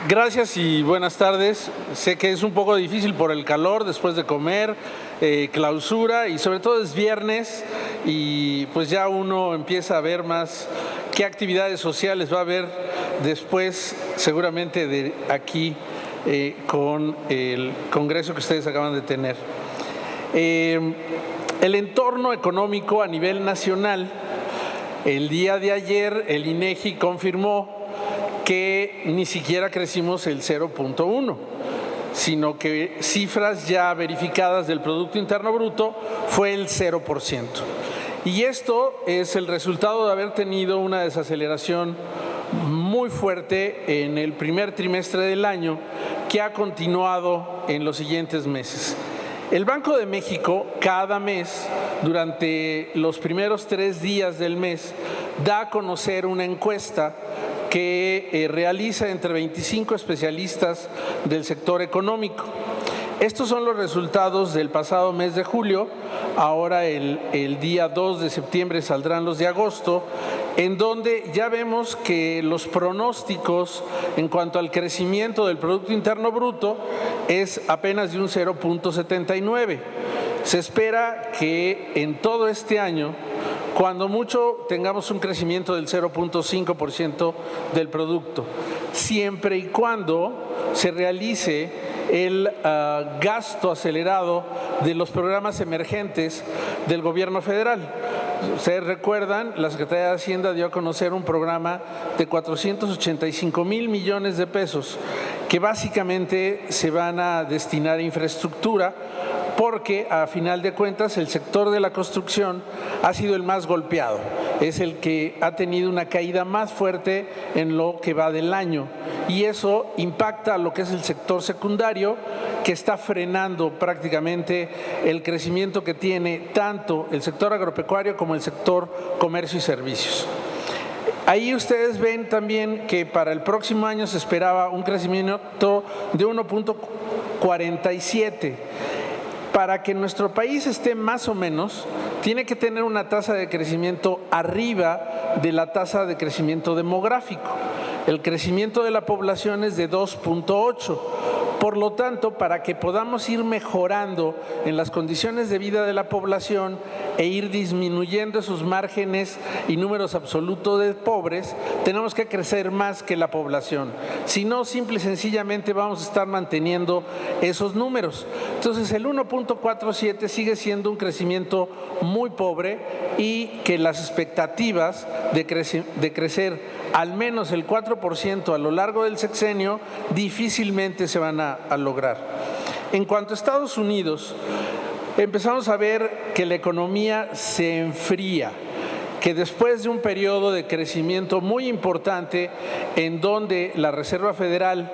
Gracias y buenas tardes. Sé que es un poco difícil por el calor después de comer, clausura y sobre todo es viernes y pues ya uno empieza a ver más qué actividades sociales va a haber después seguramente de aquí con el congreso que ustedes acaban de tener. El entorno económico a nivel nacional, el día de ayer el INEGI confirmó que ni siquiera crecimos el 0.1, sino que cifras ya verificadas del Producto Interno Bruto fue el 0%. Y esto es el resultado de haber tenido una desaceleración muy fuerte en el primer trimestre del año que ha continuado en los siguientes meses. El Banco de México cada mes, durante los primeros 3 días del mes, da a conocer una encuesta que realiza entre 25 especialistas del sector económico. Estos son los resultados del pasado mes de julio. Ahora el día 2 de septiembre saldrán los de agosto, en donde ya vemos que los pronósticos en cuanto al crecimiento del Producto Interno Bruto es apenas de un 0.79. Se espera que en todo este año, cuando mucho, tengamos un crecimiento del 0.5% del producto, siempre y cuando se realice el gasto acelerado de los programas emergentes del gobierno federal. Ustedes recuerdan, la Secretaría de Hacienda dio a conocer un programa de 485,000 millones de pesos que básicamente se van a destinar a infraestructura, porque a final de cuentas el sector de la construcción ha sido el más golpeado, es el que ha tenido una caída más fuerte en lo que va del año y eso impacta a lo que es el sector secundario, que está frenando prácticamente el crecimiento que tiene tanto el sector agropecuario como el sector comercio y servicios. Ahí ustedes ven también que para el próximo año se esperaba un crecimiento de 1.47. Para que nuestro país esté más o menos, tiene que tener una tasa de crecimiento arriba de la tasa de crecimiento demográfico. El crecimiento de la población es de 2.8. Por lo tanto, para que podamos ir mejorando en las condiciones de vida de la población e ir disminuyendo esos márgenes y números absolutos de pobres, tenemos que crecer más que la población. Si no, simple y sencillamente vamos a estar manteniendo esos números. Entonces, el 1.47 sigue siendo un crecimiento muy pobre y que las expectativas de crecer al menos el 4% a lo largo del sexenio difícilmente se van a lograr. En cuanto a Estados Unidos, empezamos a ver que la economía se enfría, que después de un periodo de crecimiento muy importante en donde la Reserva Federal,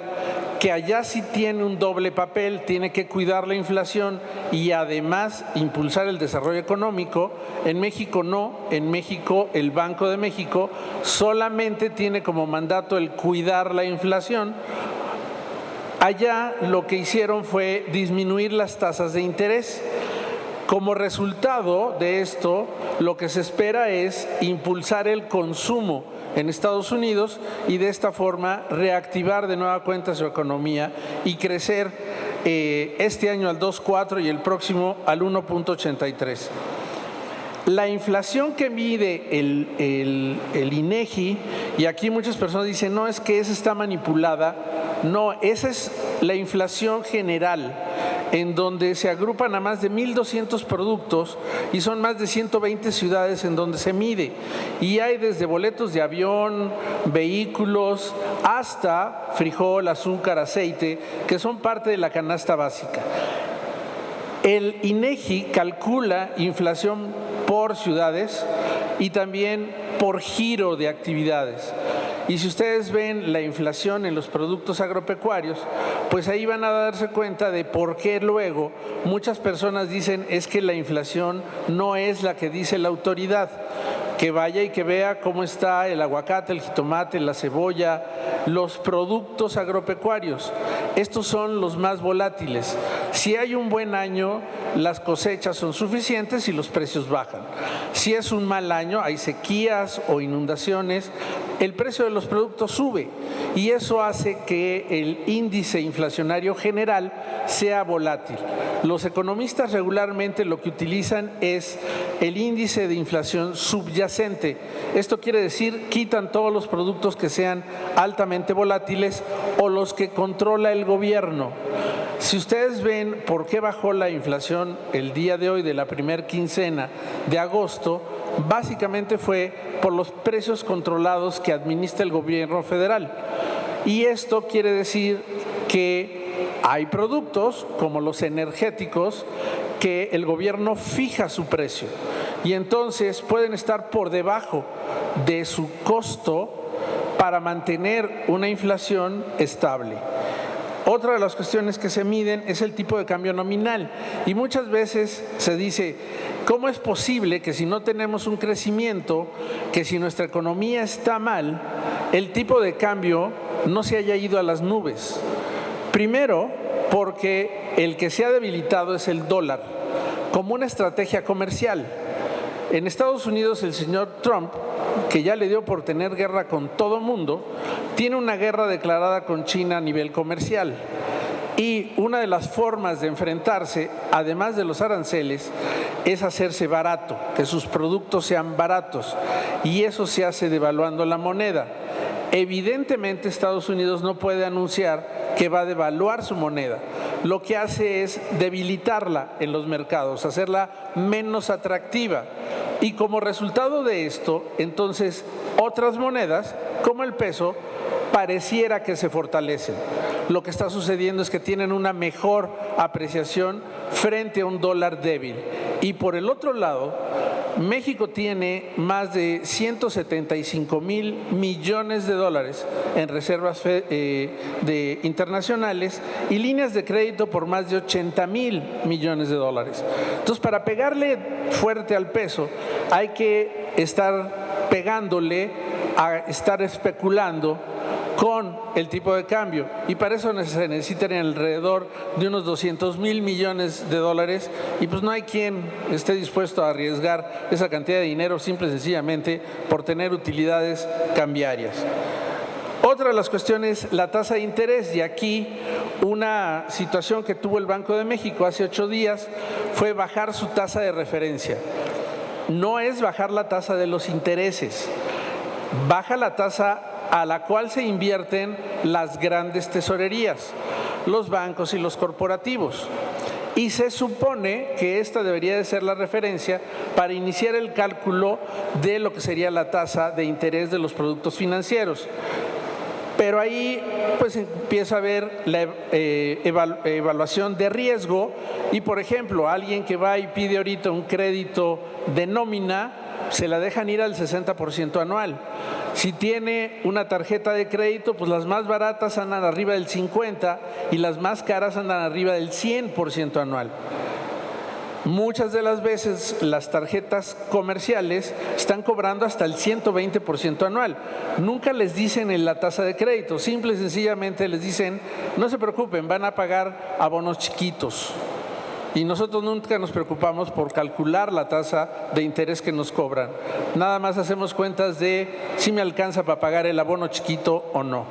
que allá sí tiene un doble papel, tiene que cuidar la inflación y además impulsar el desarrollo económico, en México no, en México el Banco de México solamente tiene como mandato el cuidar la inflación. Allá lo que hicieron fue disminuir las tasas de interés. Como resultado de esto, lo que se espera es impulsar el consumo en Estados Unidos y de esta forma reactivar de nueva cuenta su economía y crecer este año al 2.4 y el próximo al 1.83. La inflación que mide el INEGI, y aquí muchas personas dicen, no, es que esa está manipulada. No, esa es la inflación general, en donde se agrupan a más de 1,200 productos y son más de 120 ciudades en donde se mide. Y hay desde boletos de avión, vehículos, hasta frijol, azúcar, aceite, que son parte de la canasta básica. El INEGI calcula inflación por ciudades y también por giro de actividades. Y si ustedes ven la inflación en los productos agropecuarios, pues ahí van a darse cuenta de por qué luego muchas personas dicen es que la inflación no es la que dice la autoridad. Que vaya y que vea cómo está el aguacate, el jitomate, la cebolla, los productos agropecuarios. Estos son los más volátiles. Si hay un buen año, las cosechas son suficientes y los precios bajan. Si es un mal año, hay sequías o inundaciones, el precio de los productos sube y eso hace que el índice inflacionario general sea volátil. Los economistas regularmente lo que utilizan es el índice de inflación subyacente. Esto quiere decir, quitan todos los productos que sean altamente volátiles o los que controla el gobierno. Si ustedes ven por qué bajó la inflación el día de hoy de la primera quincena de agosto, básicamente fue por los precios controlados que administra el gobierno federal. Y esto quiere decir que hay productos como los energéticos que el gobierno fija su precio y entonces pueden estar por debajo de su costo para mantener una inflación estable. Otra de las cuestiones que se miden es el tipo de cambio nominal y muchas veces se dice, ¿cómo es posible que si no tenemos un crecimiento, que si nuestra economía está mal, el tipo de cambio no se haya ido a las nubes? Primero, porque el que se ha debilitado es el dólar, como una estrategia comercial. En Estados Unidos el señor Trump, que ya le dio por tener guerra con todo mundo, tiene una guerra declarada con China a nivel comercial. Y una de las formas de enfrentarse, además de los aranceles, es hacerse barato, que sus productos sean baratos. Y eso se hace devaluando la moneda. Evidentemente Estados Unidos no puede anunciar que va a devaluar su moneda. Lo que hace es debilitarla en los mercados, hacerla menos atractiva. Y como resultado de esto, entonces otras monedas, como el peso, pareciera que se fortalecen. Lo que está sucediendo es que tienen una mejor apreciación frente a un dólar débil. Y por el otro lado, México tiene más de 175,000 millones de dólares en reservas internacionales y líneas de crédito por más de 80,000 millones de dólares. Entonces, para pegarle fuerte al peso, hay que estar pegándole a estar especulando con el tipo de cambio y para eso se necesitan alrededor de unos 200,000 millones de dólares y pues no hay quien esté dispuesto a arriesgar esa cantidad de dinero simple y sencillamente por tener utilidades cambiarias. Otra de las cuestiones, la tasa de interés, y aquí una situación que tuvo el Banco de México hace 8 días fue bajar su tasa de referencia. No es bajar la tasa de los intereses, baja la tasa a la cual se invierten las grandes tesorerías, los bancos y los corporativos. Y se supone que esta debería de ser la referencia para iniciar el cálculo de lo que sería la tasa de interés de los productos financieros. Pero ahí pues empieza a haber la evaluación de riesgo y, por ejemplo, alguien que va y pide ahorita un crédito de nómina, se la dejan ir al 60% anual. Si tiene una tarjeta de crédito, pues las más baratas andan arriba del 50% y las más caras andan arriba del 100% anual. Muchas de las veces las tarjetas comerciales están cobrando hasta el 120% anual. Nunca les dicen en la tasa de crédito, simple y sencillamente les dicen, no se preocupen, van a pagar abonos chiquitos. Y nosotros nunca nos preocupamos por calcular la tasa de interés que nos cobran. Nada más hacemos cuentas de si me alcanza para pagar el abono chiquito o no.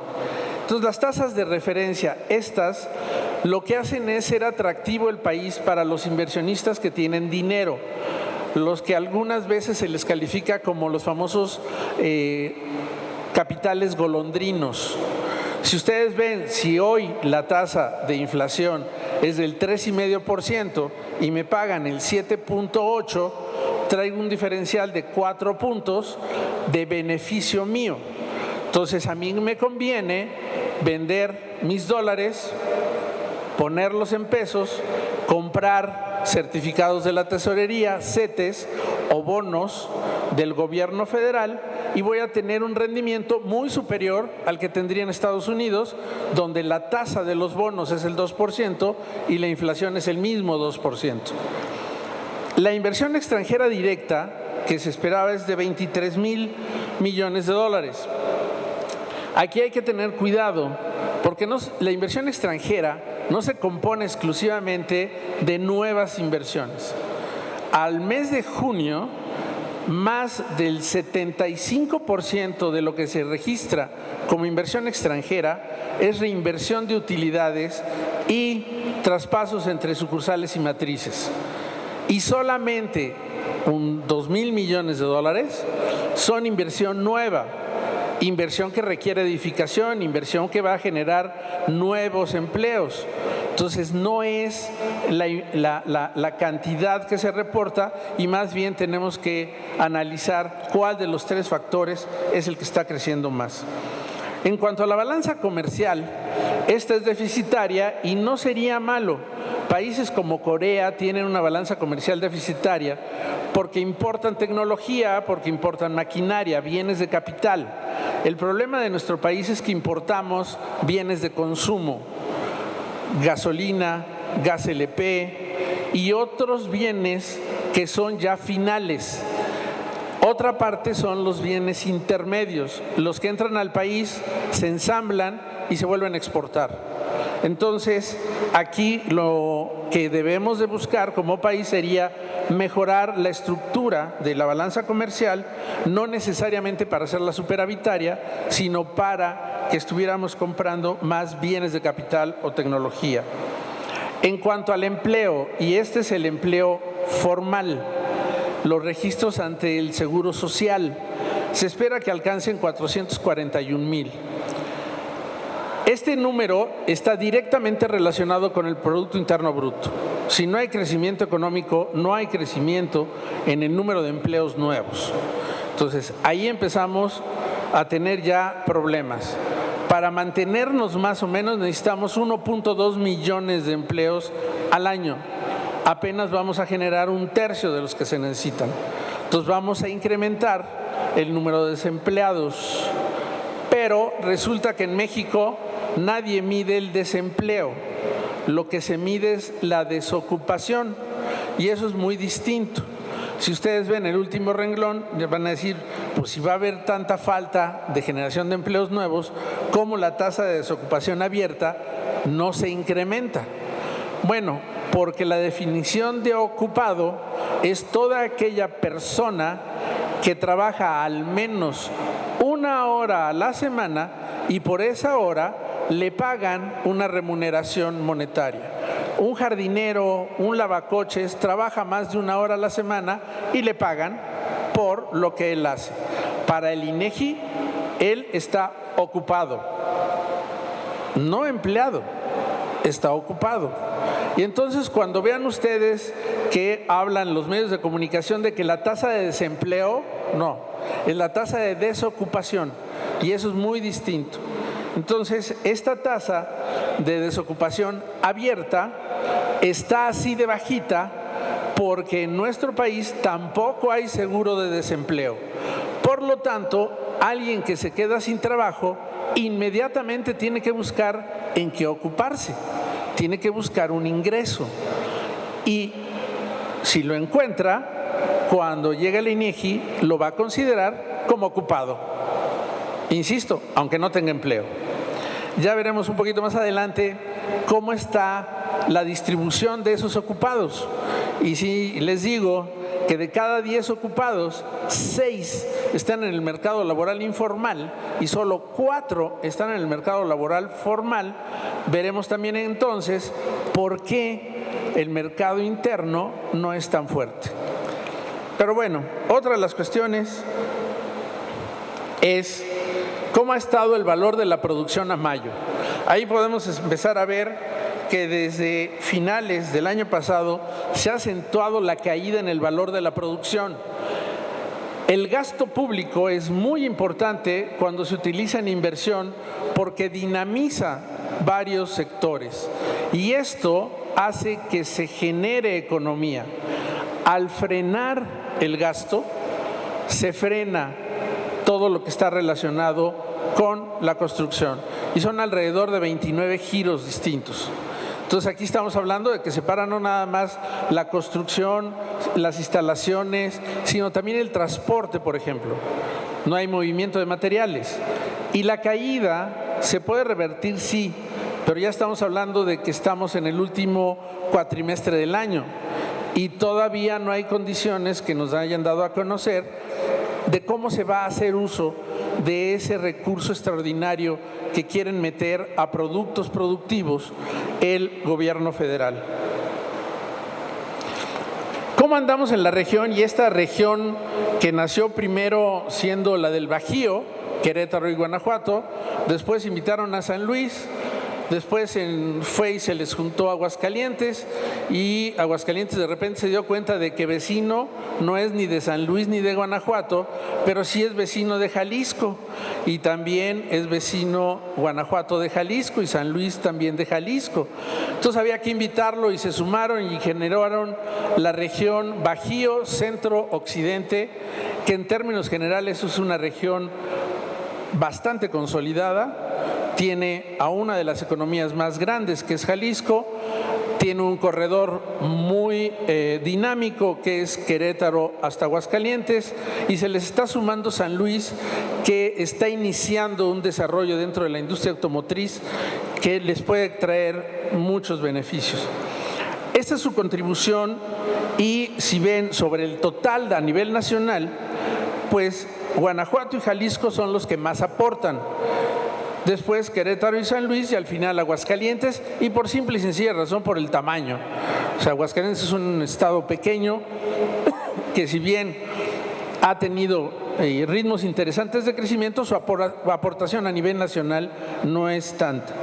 Entonces, las tasas de referencia, estas, lo que hacen es ser atractivo el país para los inversionistas que tienen dinero, los que algunas veces se les califica como los famosos capitales golondrinos. Si ustedes ven, si hoy la tasa de inflación es del 3,5% y me pagan el 7,8%, traigo un diferencial de 4 puntos de beneficio mío. Entonces, a mí me conviene vender mis dólares, ponerlos en pesos, comprar certificados de la tesorería, CETES o bonos del gobierno federal y voy a tener un rendimiento muy superior al que tendría en Estados Unidos, donde la tasa de los bonos es el 2% y la inflación es el mismo 2%. La inversión extranjera directa que se esperaba es de 23,000 millones de dólares. Aquí hay que tener cuidado porque la inversión extranjera no se compone exclusivamente de nuevas inversiones. Al mes de junio, más del 75% de lo que se registra como inversión extranjera es reinversión de utilidades y traspasos entre sucursales y matrices. Y solamente 2,000 millones de dólares son inversión nueva, inversión que requiere edificación, inversión que va a generar nuevos empleos. Entonces no es la cantidad que se reporta, y más bien tenemos que analizar cuál de los tres factores es el que está creciendo más. En cuanto a la balanza comercial, esta es deficitaria y no sería malo. Países como Corea tienen una balanza comercial deficitaria porque importan tecnología, porque importan maquinaria, bienes de capital. El problema de nuestro país es que importamos bienes de consumo, gasolina, gas LP y otros bienes que son ya finales. Otra parte son los bienes intermedios, los que entran al país, se ensamblan y se vuelven a exportar. Entonces, aquí lo que debemos de buscar como país sería mejorar la estructura de la balanza comercial, no necesariamente para hacerla superavitaria, sino para que estuviéramos comprando más bienes de capital o tecnología. En cuanto al empleo, y este es el empleo formal, los registros ante el Seguro Social, se espera que alcancen 441,000. Este número está directamente relacionado con el Producto Interno Bruto. Si no hay crecimiento económico, no hay crecimiento en el número de empleos nuevos. Entonces, ahí empezamos a tener ya problemas. Para mantenernos más o menos necesitamos 1.2 millones de empleos al año. Apenas vamos a generar 1/3 de los que se necesitan. Entonces vamos a incrementar el número de desempleados. Pero resulta que en México nadie mide el desempleo. Lo que se mide es la desocupación, y eso es muy distinto. Si ustedes ven el último renglón, van a decir, pues si va a haber tanta falta de generación de empleos nuevos, ¿cómo la tasa de desocupación abierta no se incrementa? Bueno, porque la definición de ocupado es toda aquella persona que trabaja al menos 1 hora a la semana y por esa hora le pagan una remuneración monetaria. Un jardinero, un lavacoches, trabaja más de 1 hora a la semana y le pagan por lo que él hace. Para el INEGI, él está ocupado, no empleado, está ocupado. Y entonces cuando vean ustedes que hablan los medios de comunicación de que la tasa de desempleo, no, es la tasa de desocupación, y eso es muy distinto. Entonces, esta tasa de desocupación abierta está así de bajita porque en nuestro país tampoco hay seguro de desempleo. Por lo tanto, alguien que se queda sin trabajo inmediatamente tiene que buscar en qué ocuparse, tiene que buscar un ingreso. Y si lo encuentra, cuando llegue el INEGI, lo va a considerar como ocupado. Insisto, aunque no tenga empleo. Ya veremos un poquito más adelante cómo está la distribución de esos ocupados. Y si les digo que de cada 10 ocupados, 6 están en el mercado laboral informal y solo 4 están en el mercado laboral formal, veremos también entonces por qué el mercado interno no es tan fuerte. Pero bueno, otra de las cuestiones es ¿cómo ha estado el valor de la producción a mayo? Ahí podemos empezar a ver que desde finales del año pasado se ha acentuado la caída en el valor de la producción. El gasto público es muy importante cuando se utiliza en inversión porque dinamiza varios sectores y esto hace que se genere economía. Al frenar el gasto, se frena todo lo que está relacionado con la construcción y son alrededor de 29 giros distintos. Entonces aquí estamos hablando de que se para no nada más la construcción, las instalaciones, sino también el transporte, por ejemplo. No hay movimiento de materiales y la caída se puede revertir sí, pero ya estamos hablando de que estamos en el último cuatrimestre del año y todavía no hay condiciones que nos hayan dado a conocer de cómo se va a hacer uso de ese recurso extraordinario que quieren meter a productos productivos el gobierno federal. ¿Cómo andamos en la región? Y esta región que nació primero siendo la del Bajío, Querétaro y Guanajuato, después invitaron a San Luis, después fue y se les juntó Aguascalientes y Aguascalientes de repente se dio cuenta de que vecino no es ni de San Luis ni de Guanajuato, pero sí es vecino de Jalisco y también es vecino Guanajuato de Jalisco y San Luis también de Jalisco. Entonces había que invitarlo y se sumaron y generaron la región Bajío, Centro, Occidente, que en términos generales es una región bastante consolidada, tiene a una de las economías más grandes que es Jalisco, tiene un corredor muy dinámico que es Querétaro hasta Aguascalientes y se les está sumando San Luis, que está iniciando un desarrollo dentro de la industria automotriz que les puede traer muchos beneficios. Esta es su contribución y si ven sobre el total a nivel nacional, pues Guanajuato y Jalisco son los que más aportan. Después Querétaro y San Luis y al final Aguascalientes y por simple y sencilla razón por el tamaño. O sea, Aguascalientes es un estado pequeño que si bien ha tenido ritmos interesantes de crecimiento, su aportación a nivel nacional no es tanta.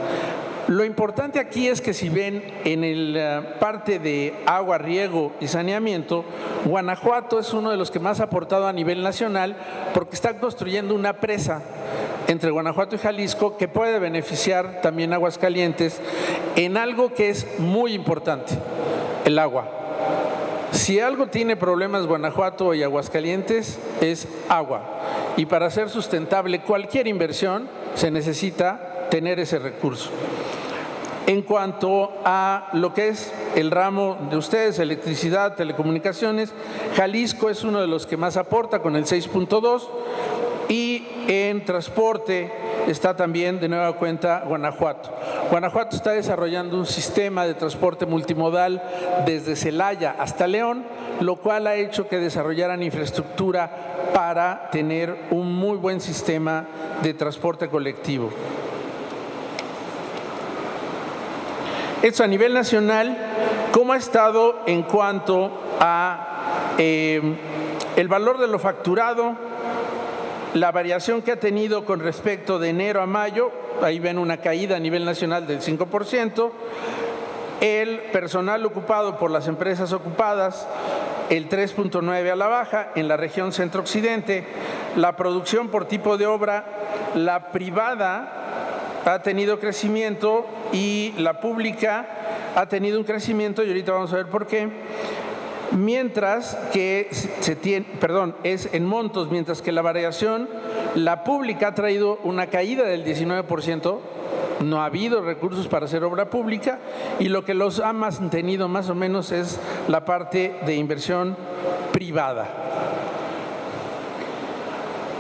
Lo importante aquí es que si ven en el parte de agua, riego y saneamiento, Guanajuato es uno de los que más ha aportado a nivel nacional porque están construyendo una presa entre Guanajuato y Jalisco que puede beneficiar también a Aguascalientes en algo que es muy importante, el agua. Si algo tiene problemas Guanajuato y Aguascalientes es agua y para ser sustentable cualquier inversión se necesita tener ese recurso. En cuanto a lo que es el ramo de ustedes, electricidad, telecomunicaciones, Jalisco es uno de los que más aporta con el 6.2 y en transporte está también de nueva cuenta Guanajuato. Guanajuato está desarrollando un sistema de transporte multimodal desde Celaya hasta León, lo cual ha hecho que desarrollaran infraestructura para tener un muy buen sistema de transporte colectivo. Esto a nivel nacional, ¿cómo ha estado en cuanto a el valor de lo facturado? La variación que ha tenido con respecto de enero a mayo, ahí ven una caída a nivel nacional del 5%. El personal ocupado por las empresas ocupadas, el 3.9 a la baja en la región centro-occidente. La producción por tipo de obra, la privada ha tenido crecimiento y la pública ha tenido un crecimiento y ahorita vamos a ver por qué. Mientras que es en montos, mientras que la variación, la pública ha traído una caída del 19%, no ha habido recursos para hacer obra pública y lo que los ha mantenido más o menos es la parte de inversión privada.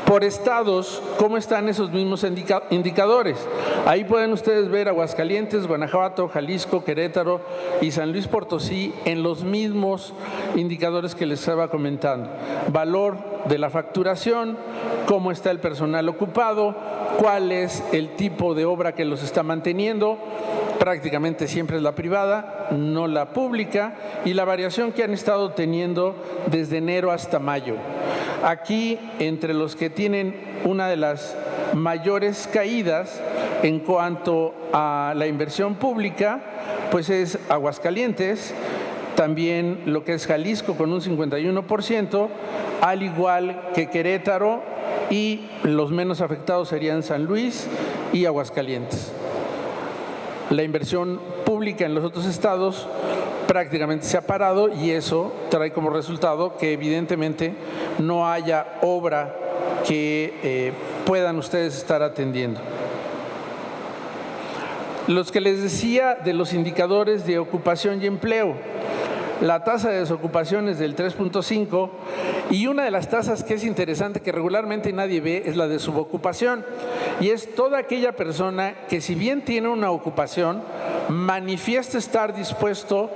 Por estados, ¿cómo están esos mismos indicadores? Ahí pueden ustedes ver Aguascalientes, Guanajuato, Jalisco, Querétaro y San Luis Potosí en los mismos indicadores que les estaba comentando. Valor de la facturación, cómo está el personal ocupado, cuál es el tipo de obra que los está manteniendo, prácticamente siempre es la privada, no la pública, y la variación que han estado teniendo desde enero hasta mayo. Aquí, entre los que tienen una de las mayores caídas en cuanto a la inversión pública, pues es Aguascalientes, también lo que es Jalisco con un 51%, al igual que Querétaro, y los menos afectados serían San Luis y Aguascalientes. La inversión pública en los otros estados prácticamente se ha parado y eso trae como resultado que evidentemente no haya obra que puedan ustedes estar atendiendo. Los que les decía de los indicadores de ocupación y empleo, la tasa de desocupación es del 3.5 y una de las tasas que es interesante que regularmente nadie ve es la de subocupación, y es toda aquella persona que, si bien tiene una ocupación, manifiesta estar dispuesto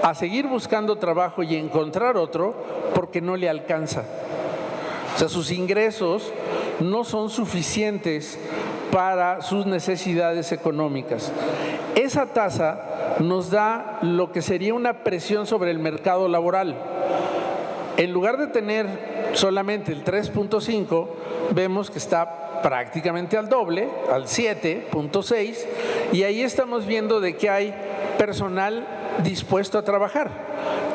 a seguir buscando trabajo y encontrar otro porque no le alcanza. O sea, sus ingresos no son suficientes para sus necesidades económicas. Esa tasa nos da lo que sería una presión sobre el mercado laboral. En lugar de tener solamente el 3.5, vemos que está prácticamente al doble, al 7.6, y ahí estamos viendo de que hay personal dispuesto a trabajar.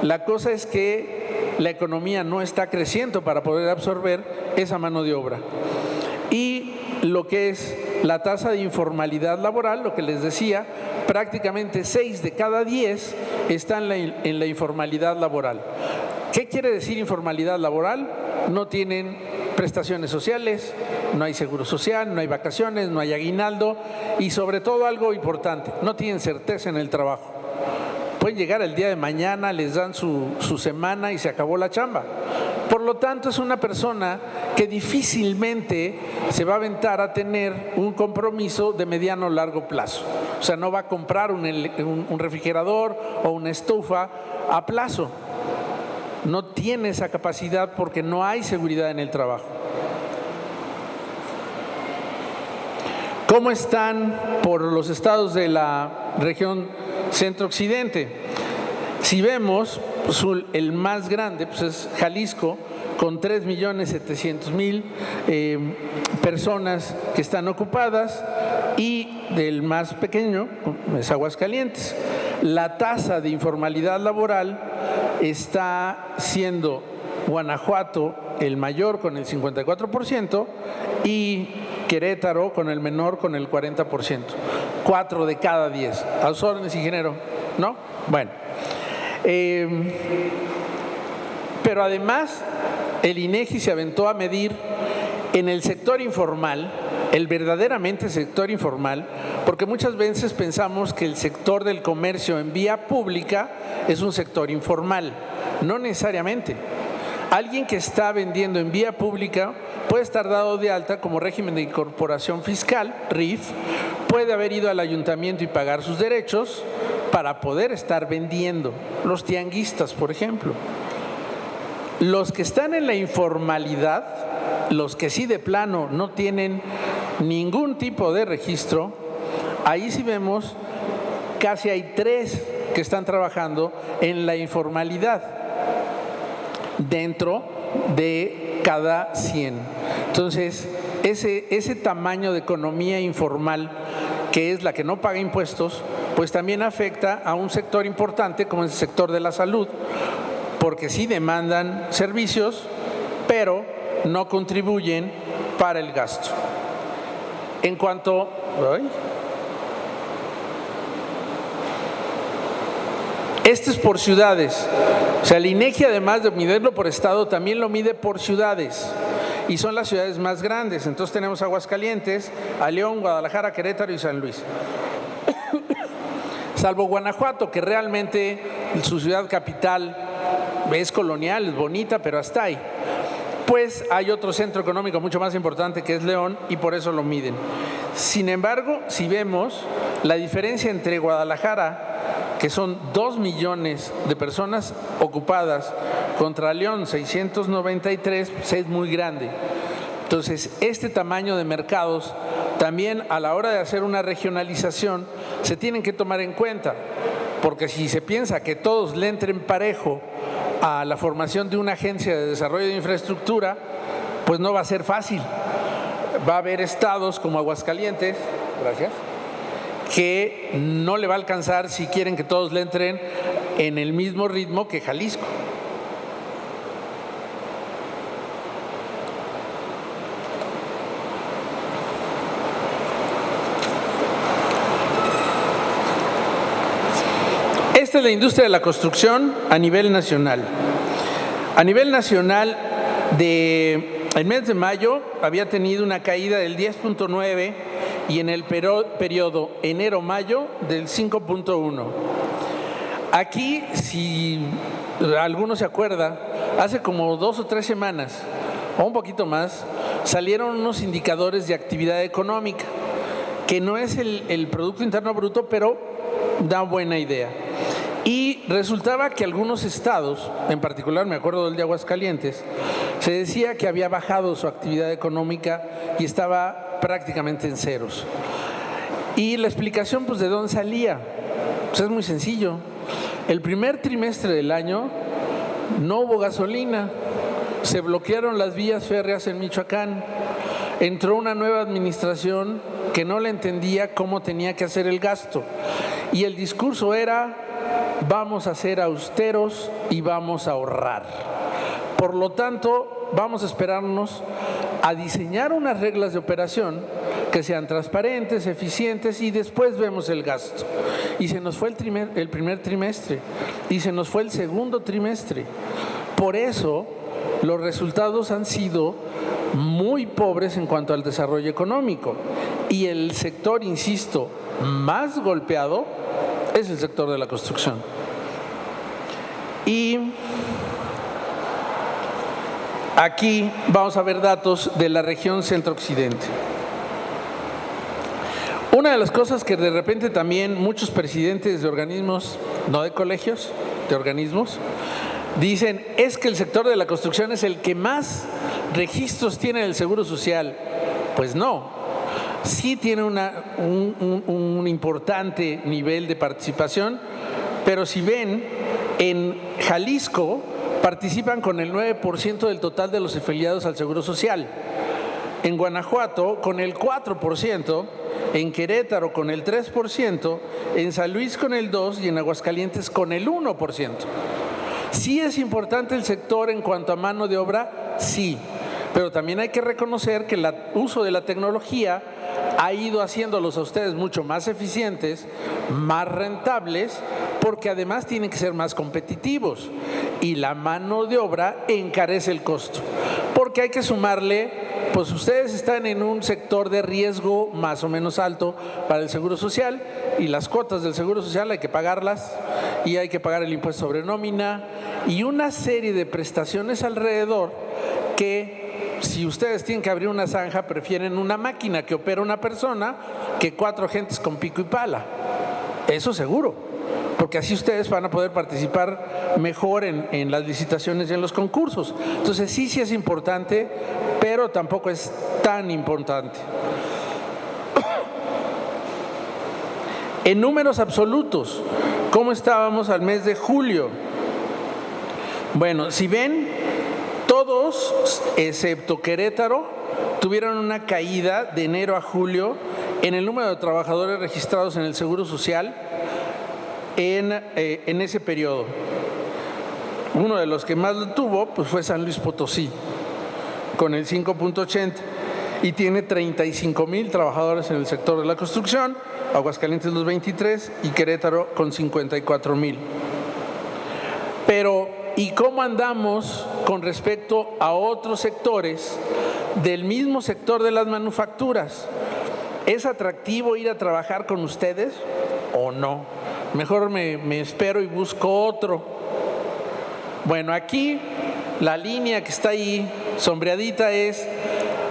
La cosa es que la economía no está creciendo para poder absorber esa mano de obra. Y lo que es la tasa de informalidad laboral, lo que les decía, prácticamente 6 de cada 10 están en la informalidad laboral. ¿Qué quiere decir informalidad laboral? No tienen prestaciones sociales, no hay seguro social, no hay vacaciones, no hay aguinaldo y, sobre todo, algo importante, no tienen certeza en el trabajo. Pueden llegar el día de mañana, les dan su semana y se acabó la chamba. Por lo tanto, es una persona que difícilmente se va a aventar a tener un compromiso de mediano o largo plazo. O sea, no va a comprar un refrigerador o una estufa a plazo. No tiene esa capacidad porque no hay seguridad en el trabajo. ¿Cómo están por los estados de la región centro-occidente? Si vemos, pues el más grande pues es Jalisco, con 3.700.000 personas que están ocupadas, y del más pequeño es Aguascalientes. La tasa de informalidad laboral está siendo Guanajuato el mayor con el 54% y Querétaro con el menor con el 40%. 4 de cada 10. A sus órdenes, ingeniero, ¿no? Bueno. Pero además, el INEGI se aventó a medir en el sector informal, el verdaderamente sector informal, porque muchas veces pensamos que el sector del comercio en vía pública es un sector informal. No necesariamente. Alguien que está vendiendo en vía pública puede estar dado de alta como régimen de incorporación fiscal, RIF, puede haber ido al ayuntamiento y pagar sus derechos para poder estar vendiendo. Los tianguistas, por ejemplo. Los que están en la informalidad, los que sí de plano no tienen ningún tipo de registro, ahí sí vemos casi hay 3 que están trabajando en la informalidad dentro de cada 100. Entonces, ese tamaño de economía informal, que es la que no paga impuestos, pues también afecta a un sector importante como es el sector de la salud, porque sí demandan servicios, pero no contribuyen para el gasto. En cuanto... Este es por ciudades. O sea, el INEGI, además de medirlo por estado, también lo mide por ciudades. Y son las ciudades más grandes. Entonces tenemos Aguascalientes, a León, Guadalajara, Querétaro y San Luis. Salvo Guanajuato, que realmente su ciudad capital es colonial, es bonita, pero hasta ahí. Pues hay otro centro económico mucho más importante que es León y por eso lo miden. Sin embargo, si vemos la diferencia entre Guadalajara, que son 2 millones de personas ocupadas, contra León 693, pues es muy grande. Entonces, este tamaño de mercados también a la hora de hacer una regionalización se tienen que tomar en cuenta, porque si se piensa que todos le entren parejo a la formación de una agencia de desarrollo de infraestructura, pues no va a ser fácil. Va a haber estados como Aguascalientes, gracias, que no le va a alcanzar si quieren que todos le entren en el mismo ritmo que Jalisco. Esta es la industria de la construcción a nivel nacional. A nivel nacional, el mes de mayo había tenido una caída del 10.9 y en el periodo enero-mayo del 5.1. Aquí, si alguno se acuerda, hace como 2 o 3 semanas, o un poquito más, salieron unos indicadores de actividad económica, que no es el Producto Interno Bruto, pero da buena idea. Y resultaba que algunos estados, en particular me acuerdo del de Aguascalientes, se decía que había bajado su actividad económica y estaba prácticamente en ceros. Y la explicación, pues, ¿de dónde salía? Pues es muy sencillo. El primer trimestre del año no hubo gasolina, se bloquearon las vías férreas en Michoacán, entró una nueva administración que no le entendía cómo tenía que hacer el gasto. Y el discurso era: vamos a ser austeros y vamos a ahorrar. Por lo tanto, vamos a esperarnos a diseñar unas reglas de operación que sean transparentes, eficientes, y después vemos el gasto. Y se nos fue el primer trimestre y se nos fue el segundo trimestre. Por eso, los resultados han sido muy pobres en cuanto al desarrollo económico. Y el sector, insisto, más golpeado es el sector de la construcción. Y aquí vamos a ver datos de la región centro-occidente. Una de las cosas que de repente también muchos presidentes de organismos, no de colegios, de organismos, dicen es que el sector de la construcción es el que más registros tiene en el Seguro Social. Pues no, sí tiene un importante nivel de participación, pero si ven, en Jalisco participan con el 9% del total de los afiliados al Seguro Social, en Guanajuato con el 4%, en Querétaro con el 3%, en San Luis con el 2% y en Aguascalientes con el 1%. ¿Sí es importante el sector en cuanto a mano de obra? Sí, pero también hay que reconocer que el uso de la tecnología ha ido haciéndolos a ustedes mucho más eficientes, más rentables, porque además tienen que ser más competitivos y la mano de obra encarece el costo, porque hay que sumarle, pues ustedes están en un sector de riesgo más o menos alto para el Seguro Social y las cuotas del Seguro Social hay que pagarlas y hay que pagar el impuesto sobre nómina y una serie de prestaciones alrededor que, si ustedes tienen que abrir una zanja, prefieren una máquina que opera una persona que 4 gentes con pico y pala. Eso seguro, porque así ustedes van a poder participar mejor en las licitaciones y en los concursos. Entonces sí es importante, pero tampoco es tan importante. En números absolutos, ¿cómo estábamos al mes de julio? Bueno, si ven, todos, excepto Querétaro, tuvieron una caída de enero a julio en el número de trabajadores registrados en el Seguro Social en ese periodo. Uno de los que más lo tuvo pues fue San Luis Potosí, con el 5.80, y tiene 35,000 trabajadores en el sector de la construcción, Aguascalientes los 23 y Querétaro con 54,000. Pero, ¿y cómo andamos con respecto a otros sectores del mismo sector de las manufacturas? ¿Es atractivo ir a trabajar con ustedes o no? Mejor me espero y busco otro. Bueno, aquí la línea que está ahí sombreadita es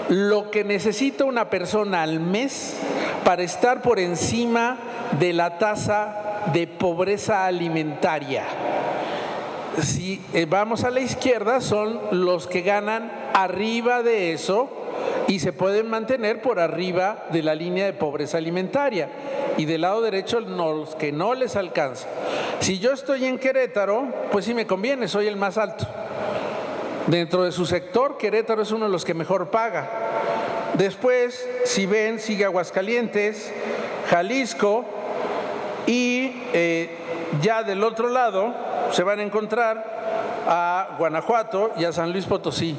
lo que necesita una persona al mes para estar por encima de la tasa de pobreza alimentaria. Si vamos a la izquierda, son los que ganan arriba de eso y se pueden mantener por arriba de la línea de pobreza alimentaria. Y del lado derecho, los que no les alcanza. Si yo estoy en Querétaro, pues sí me conviene, soy el más alto. Dentro de su sector, Querétaro es uno de los que mejor paga. Después, si ven, sigue Aguascalientes, Jalisco y ya del otro lado se van a encontrar a Guanajuato y a San Luis Potosí.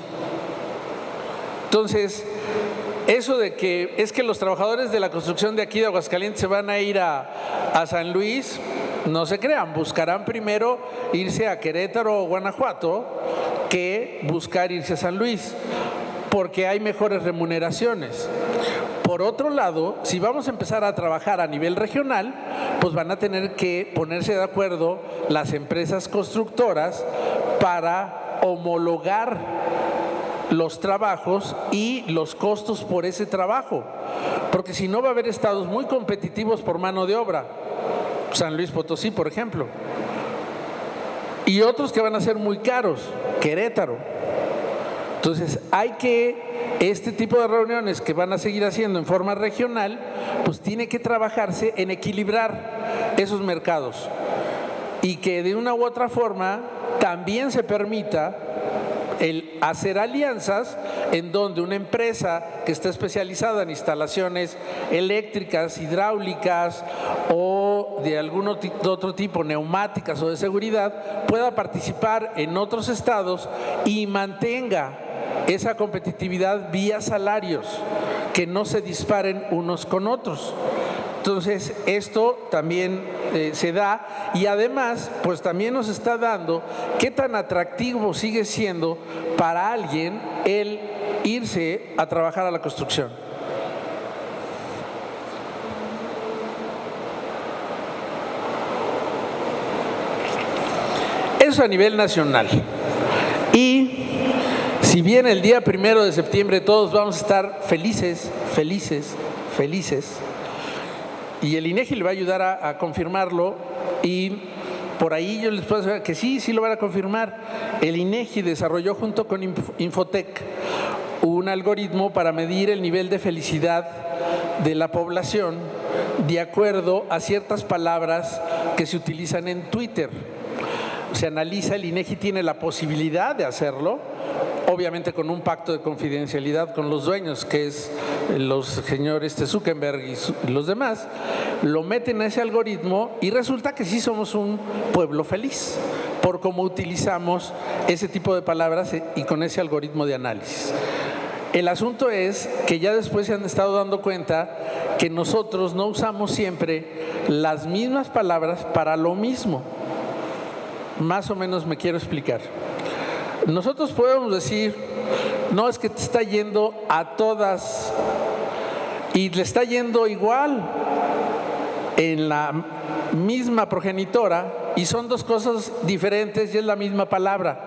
Entonces, eso de que es que los trabajadores de la construcción de aquí de Aguascalientes se van a ir a San Luis, no se crean, buscarán primero irse a Querétaro o Guanajuato que buscar irse a San Luis, porque hay mejores remuneraciones. Por otro lado, si vamos a empezar a trabajar a nivel regional, pues van a tener que ponerse de acuerdo las empresas constructoras para homologar los trabajos y los costos por ese trabajo, porque si no va a haber estados muy competitivos por mano de obra, San Luis Potosí, por ejemplo, y otros que van a ser muy caros, Querétaro. Entonces hay que, este tipo de reuniones que van a seguir haciendo en forma regional, pues tiene que trabajarse en equilibrar esos mercados y que de una u otra forma también se permita el hacer alianzas en donde una empresa que está especializada en instalaciones eléctricas, hidráulicas o de algún otro tipo, neumáticas o de seguridad, pueda participar en otros estados y mantenga esa competitividad vía salarios, que no se disparen unos con otros. Entonces, esto también se da y además, pues también nos está dando qué tan atractivo sigue siendo para alguien el irse a trabajar a la construcción. Eso a nivel nacional. Y si bien el día 1 de septiembre todos vamos a estar felices, y el INEGI le va a ayudar a confirmarlo, y por ahí yo les puedo decir que sí lo van a confirmar. El INEGI desarrolló junto con Infotec un algoritmo para medir el nivel de felicidad de la población de acuerdo a ciertas palabras que se utilizan en Twitter. Se analiza, el INEGI tiene la posibilidad de hacerlo, obviamente con un pacto de confidencialidad con los dueños, que es los señores Zuckerberg y los demás, lo meten a ese algoritmo y resulta que sí somos un pueblo feliz por cómo utilizamos ese tipo de palabras y con ese algoritmo de análisis. El asunto es que ya después se han estado dando cuenta que nosotros no usamos siempre las mismas palabras para lo mismo. Más o menos me quiero explicar. Nosotros podemos decir, no, es que te está yendo a todas y le está yendo igual en la misma progenitora y son dos cosas diferentes y es la misma palabra.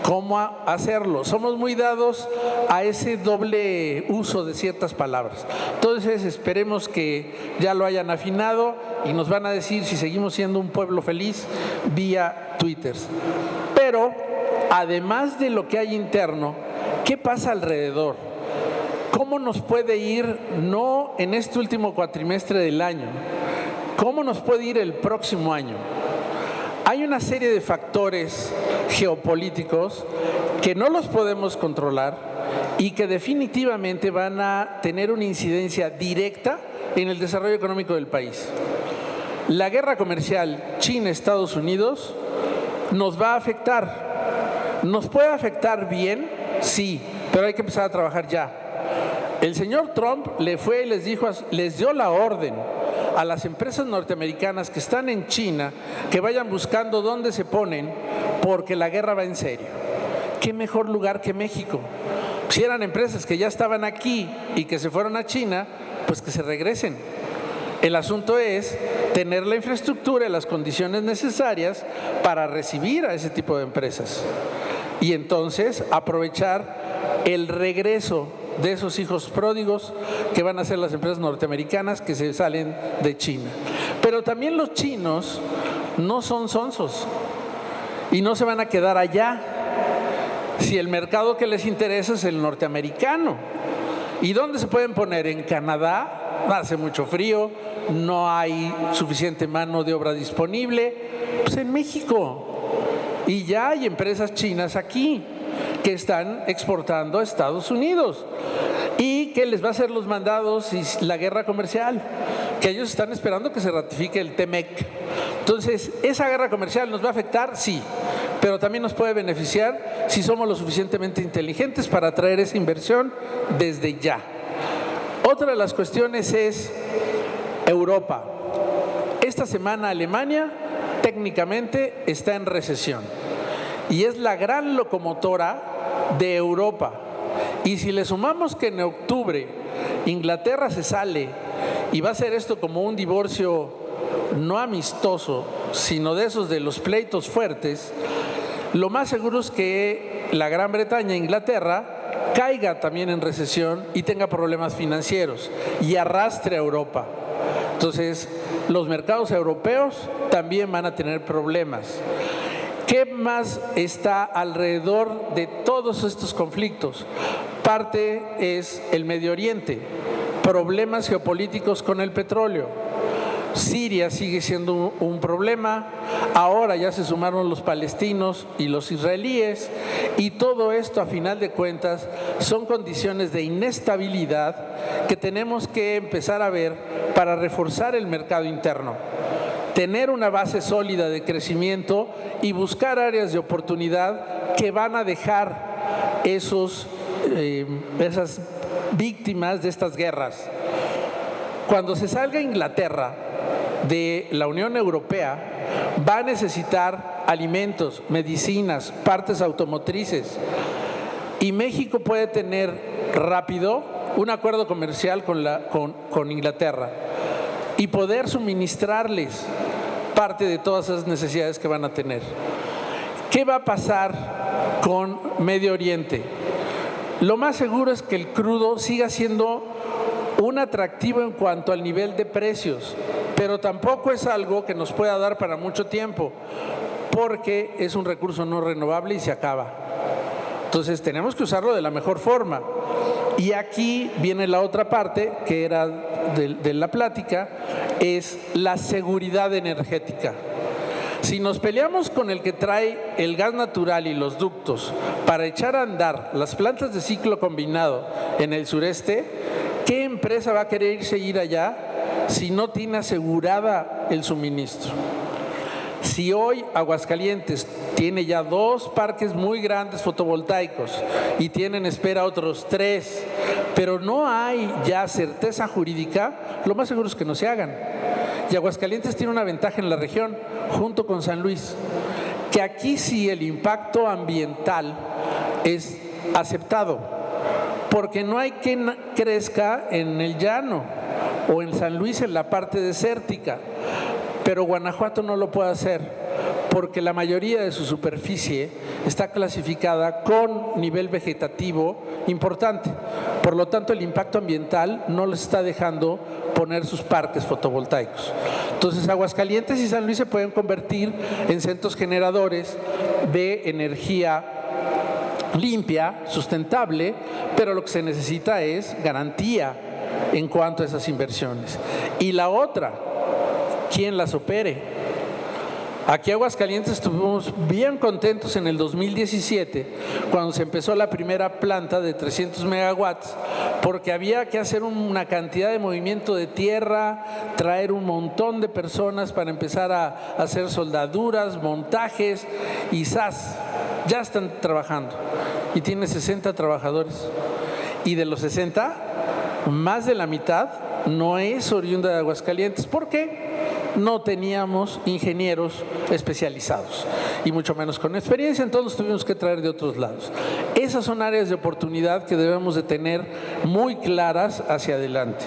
¿Cómo hacerlo? Somos muy dados a ese doble uso de ciertas palabras. Entonces esperemos que ya lo hayan afinado y nos van a decir si seguimos siendo un pueblo feliz vía Twitter. Pero además de lo que hay interno, ¿qué pasa alrededor? ¿Cómo nos puede ir, no en este último cuatrimestre del año, cómo nos puede ir el próximo año? Hay una serie de factores geopolíticos que no los podemos controlar y que definitivamente van a tener una incidencia directa en el desarrollo económico del país. La guerra comercial China-Estados Unidos nos va a afectar. ¿Nos puede afectar bien? Sí, pero hay que empezar a trabajar ya. El señor Trump le fue y les dio la orden a las empresas norteamericanas que están en China que vayan buscando dónde se ponen porque la guerra va en serio. ¿Qué mejor lugar que México? Si eran empresas que ya estaban aquí y que se fueron a China, pues que se regresen. El asunto es tener la infraestructura y las condiciones necesarias para recibir a ese tipo de empresas y entonces aprovechar el regreso de esos hijos pródigos que van a ser las empresas norteamericanas que se salen de China. Pero también los chinos no son sonsos y no se van a quedar allá si el mercado que les interesa es el norteamericano. ¿Y dónde se pueden poner? En Canadá, hace mucho frío, no hay suficiente mano de obra disponible, pues en México. Y ya hay empresas chinas aquí que están exportando a Estados Unidos y que les va a hacer los mandados y la guerra comercial, que ellos están esperando que se ratifique el TEMEC. Entonces, ¿esa guerra comercial nos va a afectar? Sí, pero también nos puede beneficiar si somos lo suficientemente inteligentes para atraer esa inversión desde ya. Otra de las cuestiones es Europa. Esta semana Alemania técnicamente está en recesión y es la gran locomotora de Europa. Y si le sumamos que en octubre Inglaterra se sale y va a ser esto como un divorcio no amistoso, sino de esos de los pleitos fuertes, lo más seguro es que la Gran Bretaña e Inglaterra caiga también en recesión y tenga problemas financieros y arrastre a Europa. Entonces, los mercados europeos también van a tener problemas. ¿Qué más está alrededor de todos estos conflictos? Parte es el Medio Oriente, problemas geopolíticos con el petróleo. Siria sigue siendo un problema, ahora ya se sumaron los palestinos y los israelíes, y todo esto a final de cuentas son condiciones de inestabilidad que tenemos que empezar a ver para reforzar el mercado interno, tener una base sólida de crecimiento y buscar áreas de oportunidad que van a dejar esas víctimas de estas guerras. Cuando se salga Inglaterra de la Unión Europea, va a necesitar alimentos, medicinas, partes automotrices, y México puede tener rápido un acuerdo comercial con Inglaterra y poder suministrarles parte de todas esas necesidades que van a tener. ¿Qué va a pasar con Medio Oriente? Lo más seguro es que el crudo siga siendo un atractivo en cuanto al nivel de precios, pero tampoco es algo que nos pueda dar para mucho tiempo, porque es un recurso no renovable y se acaba. Entonces tenemos que usarlo de la mejor forma. Y aquí viene la otra parte, que era de la plática, es la seguridad energética. Si nos peleamos con el que trae el gas natural y los ductos para echar a andar las plantas de ciclo combinado en el sureste, ¿qué empresa va a querer ir allá si no tiene asegurada el suministro? Si hoy Aguascalientes tiene ya 2 parques muy grandes fotovoltaicos y tienen espera otros 3, pero no hay ya certeza jurídica, lo más seguro es que no se hagan. Y Aguascalientes tiene una ventaja en la región, junto con San Luis, que aquí sí el impacto ambiental es aceptado, porque no hay quien crezca en el llano o en San Luis en la parte desértica, pero Guanajuato no lo puede hacer porque la mayoría de su superficie está clasificada con nivel vegetativo importante. Por lo tanto, el impacto ambiental no les está dejando poner sus parques fotovoltaicos. Entonces, Aguascalientes y San Luis se pueden convertir en centros generadores de energía limpia, sustentable, pero lo que se necesita es garantía en cuanto a esas inversiones. Y la otra, ¿quién las opere? Aquí en Aguascalientes estuvimos bien contentos en el 2017 cuando se empezó la primera planta de 300 megawatts, porque había que hacer una cantidad de movimiento de tierra, traer un montón de personas para empezar a hacer soldaduras, montajes, y ¡zas! Ya están trabajando y tiene 60 trabajadores, y de los 60, más de la mitad no es oriunda de Aguascalientes. ¿Por qué? No teníamos ingenieros especializados y mucho menos con experiencia, entonces los tuvimos que traer de otros lados. Esas son áreas de oportunidad que debemos de tener muy claras hacia adelante.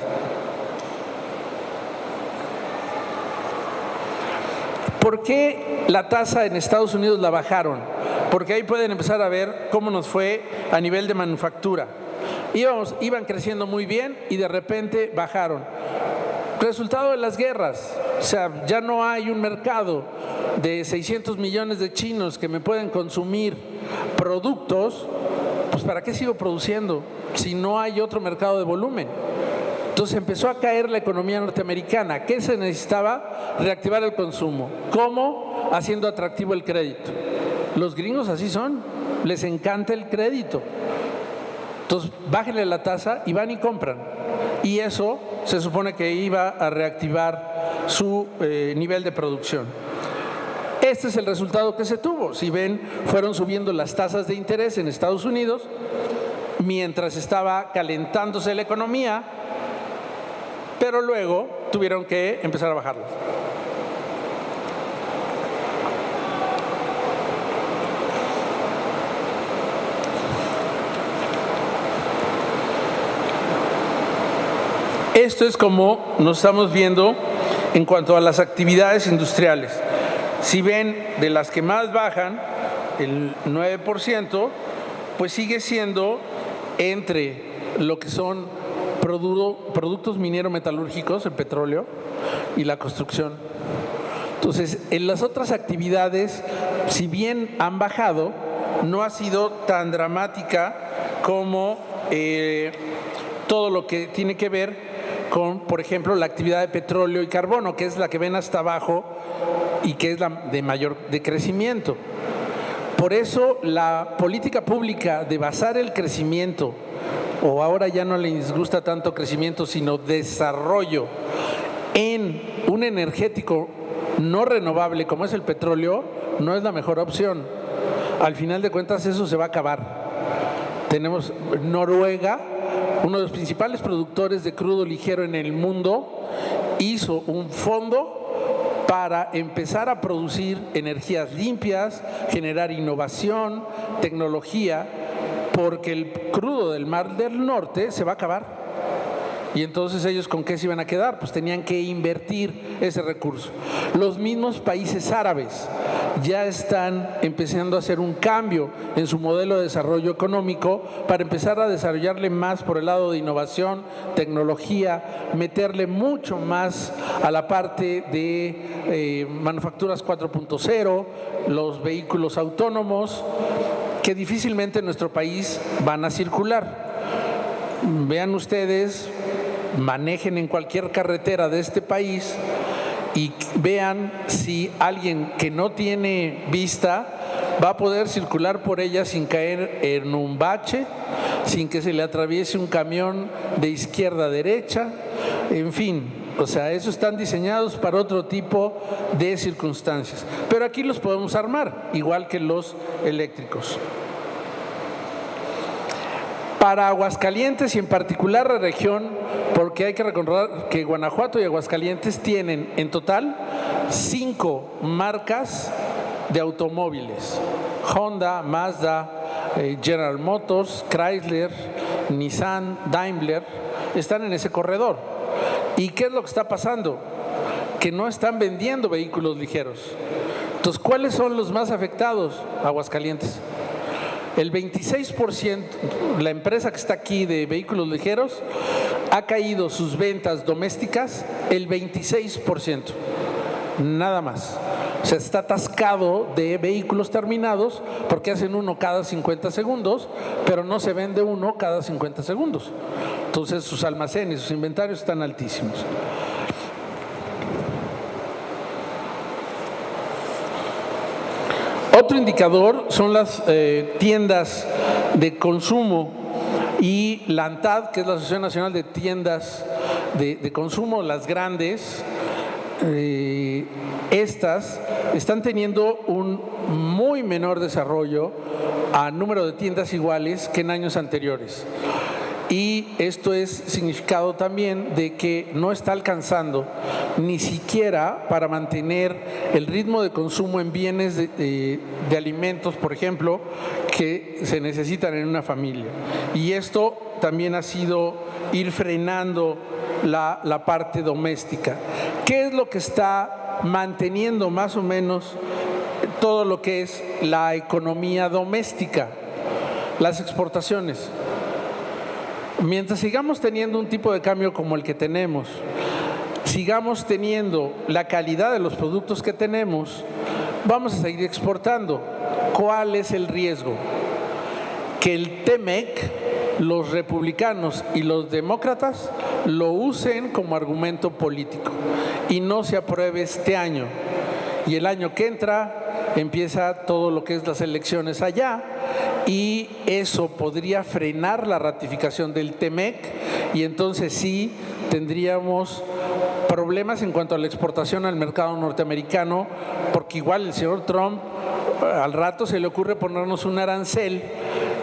¿Por qué la tasa en Estados Unidos la bajaron? Porque ahí pueden empezar a ver cómo nos fue a nivel de manufactura. Iban creciendo muy bien y de repente bajaron. Resultado de las guerras, o sea, ya no hay un mercado de 600 millones de chinos que me pueden consumir productos, pues ¿para qué sigo produciendo si no hay otro mercado de volumen? Entonces empezó a caer la economía norteamericana. ¿Qué se necesitaba? Reactivar el consumo. ¿Cómo? Haciendo atractivo el crédito. Los gringos así son, les encanta el crédito. Entonces bájenle la tasa y van y compran. Y eso se supone que iba a reactivar su nivel de producción. Este es el resultado que se tuvo. Si ven, fueron subiendo las tasas de interés en Estados Unidos mientras estaba calentándose la economía, pero luego tuvieron que empezar a bajarlas. Esto es como nos estamos viendo en cuanto a las actividades industriales. Si ven, de las que más bajan, el 9%, pues sigue siendo entre lo que son productos minero-metalúrgicos, el petróleo, y la construcción. Entonces, en las otras actividades, si bien han bajado, no ha sido tan dramática como todo lo que tiene que ver con, por ejemplo, la actividad de petróleo y carbono, que es la que ven hasta abajo y que es la de mayor crecimiento. Por eso la política pública de basar el crecimiento, o ahora ya no les gusta tanto crecimiento, sino desarrollo, en un energético no renovable como es el petróleo, no es la mejor opción. Al final de cuentas eso se va a acabar. Tenemos Noruega, uno de los principales productores de crudo ligero en el mundo, hizo un fondo para empezar a producir energías limpias, generar innovación, tecnología, porque el crudo del Mar del Norte se va a acabar. Y entonces ellos, ¿con qué se iban a quedar? Pues tenían que invertir ese recurso. Los mismos países árabes ya están empezando a hacer un cambio en su modelo de desarrollo económico para empezar a desarrollarle más por el lado de innovación, tecnología, meterle mucho más a la parte de manufacturas 4.0, los vehículos autónomos, que difícilmente en nuestro país van a circular. Vean ustedes, manejen en cualquier carretera de este país y vean si alguien que no tiene vista va a poder circular por ella sin caer en un bache, sin que se le atraviese un camión de izquierda a derecha, en fin. O sea, esos están diseñados para otro tipo de circunstancias. Pero aquí los podemos armar, igual que los eléctricos. Para Aguascalientes y en particular la región, porque hay que recordar que Guanajuato y Aguascalientes tienen en total 5 marcas de automóviles: Honda, Mazda, General Motors, Chrysler, Nissan, Daimler, están en ese corredor. ¿Y qué es lo que está pasando? Que no están vendiendo vehículos ligeros. Entonces, ¿cuáles son los más afectados? Aguascalientes. El 26%, la empresa que está aquí de vehículos ligeros, ha caído sus ventas domésticas el 26%, nada más. O sea, está atascado de vehículos terminados porque hacen uno cada 50 segundos, pero no se vende uno cada 50 segundos. Entonces sus almacenes, sus inventarios están altísimos. Otro indicador son las tiendas de consumo y la ANTAD, que es la Asociación Nacional de Tiendas de Consumo, las grandes. Estas están teniendo un muy menor desarrollo a número de tiendas iguales que en años anteriores. Y esto es significado también de que no está alcanzando ni siquiera para mantener el ritmo de consumo en bienes de alimentos, por ejemplo, que se necesitan en una familia. Y esto también ha sido ir frenando la parte doméstica. ¿Qué es lo que está manteniendo más o menos todo lo que es la economía doméstica? Las exportaciones. Mientras sigamos teniendo un tipo de cambio como el que tenemos, sigamos teniendo la calidad de los productos que tenemos, vamos a seguir exportando. ¿Cuál es el riesgo? Que el TEMEC, los republicanos y los demócratas lo usen como argumento político y no se apruebe este año. Y el año que entra empieza todo lo que es las elecciones allá, y eso podría frenar la ratificación del TEMEC, y entonces sí tendríamos problemas en cuanto a la exportación al mercado norteamericano, porque igual el señor Trump al rato se le ocurre ponernos un arancel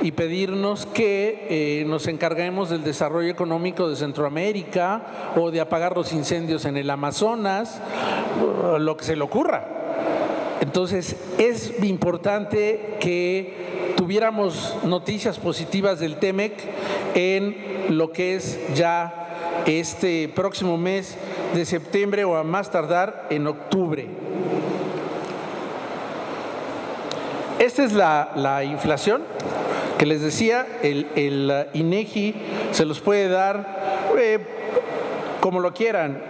y pedirnos que nos encarguemos del desarrollo económico de Centroamérica o de apagar los incendios en el Amazonas, lo que se le ocurra. Entonces es importante que tuviéramos noticias positivas del TEMEC en lo que es ya este próximo mes de septiembre o a más tardar en octubre. Esta es la inflación que les decía. El INEGI se los puede dar como lo quieran,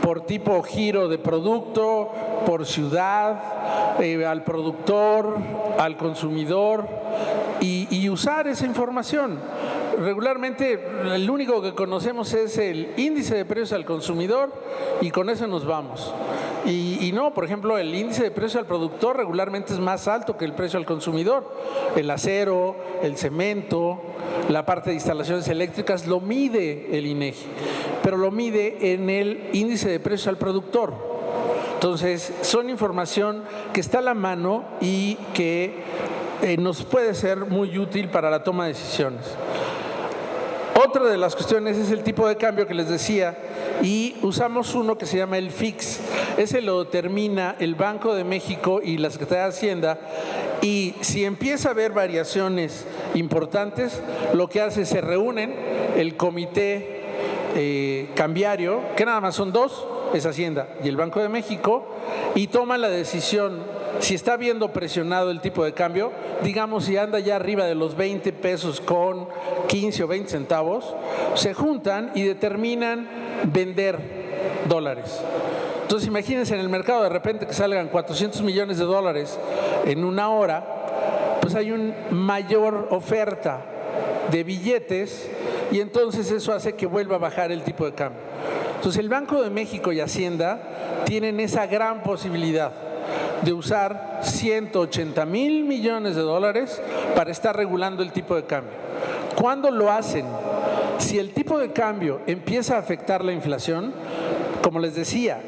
por tipo giro de producto, por ciudad, al productor, al consumidor, y usar esa información. Regularmente el único que conocemos es el índice de precios al consumidor y con eso nos vamos. Y no, por ejemplo, el índice de precio al productor regularmente es más alto que el precio al consumidor. El acero, el cemento, la parte de instalaciones eléctricas lo mide el INEGI, pero lo mide en el índice de precios al productor. Entonces, son información que está a la mano y que nos puede ser muy útil para la toma de decisiones. Otra de las cuestiones es el tipo de cambio que les decía, y usamos uno que se llama el FIX. Ese lo determina el Banco de México y la Secretaría de Hacienda, y si empieza a haber variaciones importantes, lo que hace es se reúnen el comité cambiario, que nada más son dos, es Hacienda y el Banco de México, y toman la decisión. Si está viendo presionado el tipo de cambio, digamos si anda ya arriba de los 20 pesos con 15 o 20 centavos, se juntan y determinan vender dólares. Entonces imagínense en el mercado de repente que salgan 400 millones de dólares en una hora, pues hay una mayor oferta de billetes y entonces eso hace que vuelva a bajar el tipo de cambio. Entonces el Banco de México y Hacienda tienen esa gran posibilidad de usar 180,000 millones de dólares para estar regulando el tipo de cambio. ¿Cuándo lo hacen? Si el tipo de cambio empieza a afectar la inflación, como les decía,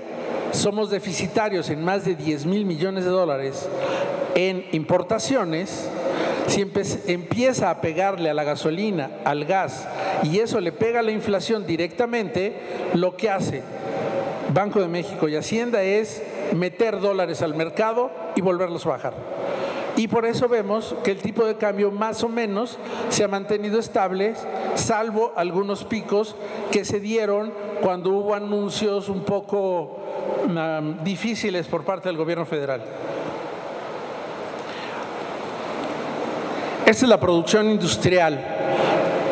somos deficitarios en más de 10,000 millones de dólares en importaciones. Si empieza a pegarle a la gasolina, al gas, y eso le pega a la inflación directamente, lo que hace Banco de México y Hacienda es meter dólares al mercado y volverlos a bajar. Y por eso vemos que el tipo de cambio más o menos se ha mantenido estable, salvo algunos picos que se dieron cuando hubo anuncios un poco difíciles por parte del gobierno federal. Esta es la producción industrial.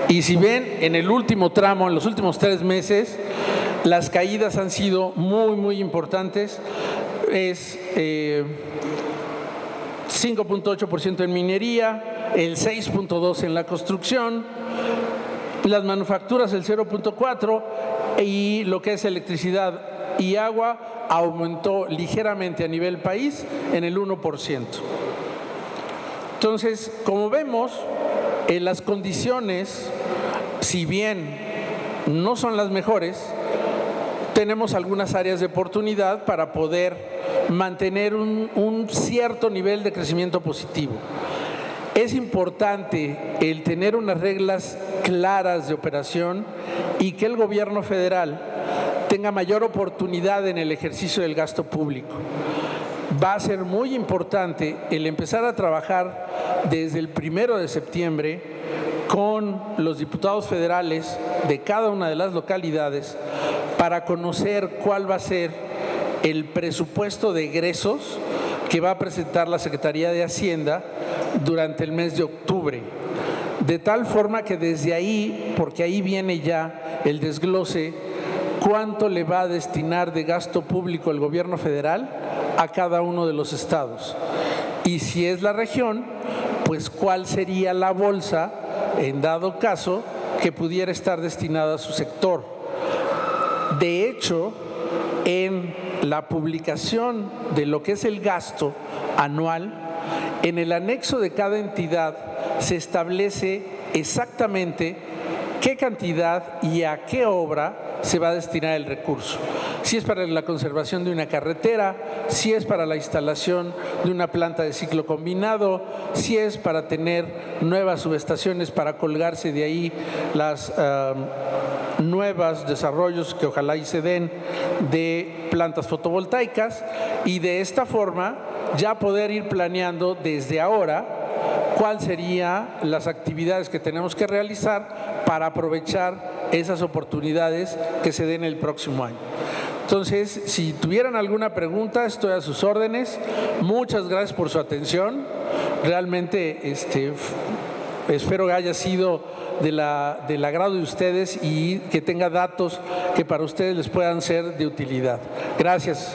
Y si ven, en el último tramo, en los últimos 3 meses, las caídas han sido muy, muy importantes. Es 5.8% en minería, el 6.2% en la construcción, las manufacturas el 0.4%, y lo que es electricidad y agua aumentó ligeramente a nivel país en el 1%. Entonces, como vemos, las condiciones, si bien no son las mejores, tenemos algunas áreas de oportunidad para poder mantener un cierto nivel de crecimiento positivo. Es importante el tener unas reglas claras de operación y que el gobierno federal tenga mayor oportunidad en el ejercicio del gasto público. Va a ser muy importante el empezar a trabajar desde el 1 de septiembre con los diputados federales de cada una de las localidades para conocer cuál va a ser el presupuesto de egresos que va a presentar la Secretaría de Hacienda durante el mes de octubre. De tal forma que desde ahí, porque ahí viene ya el desglose, cuánto le va a destinar de gasto público el gobierno federal a cada uno de los estados. Y si es la región, pues cuál sería la bolsa, en dado caso, que pudiera estar destinada a su sector. De hecho, en la publicación de lo que es el gasto anual, en el anexo de cada entidad se establece exactamente qué cantidad y a qué obra se va a destinar el recurso. Si es para la conservación de una carretera, si es para la instalación de una planta de ciclo combinado, si es para tener nuevas subestaciones para colgarse de ahí las nuevos desarrollos que ojalá y se den de plantas fotovoltaicas, y de esta forma ya poder ir planeando desde ahora cuáles serían las actividades que tenemos que realizar para aprovechar esas oportunidades que se den el próximo año. Entonces, si tuvieran alguna pregunta, estoy a sus órdenes. Muchas gracias por su atención. Realmente espero que haya sido del agrado de ustedes y que tenga datos que para ustedes les puedan ser de utilidad. Gracias.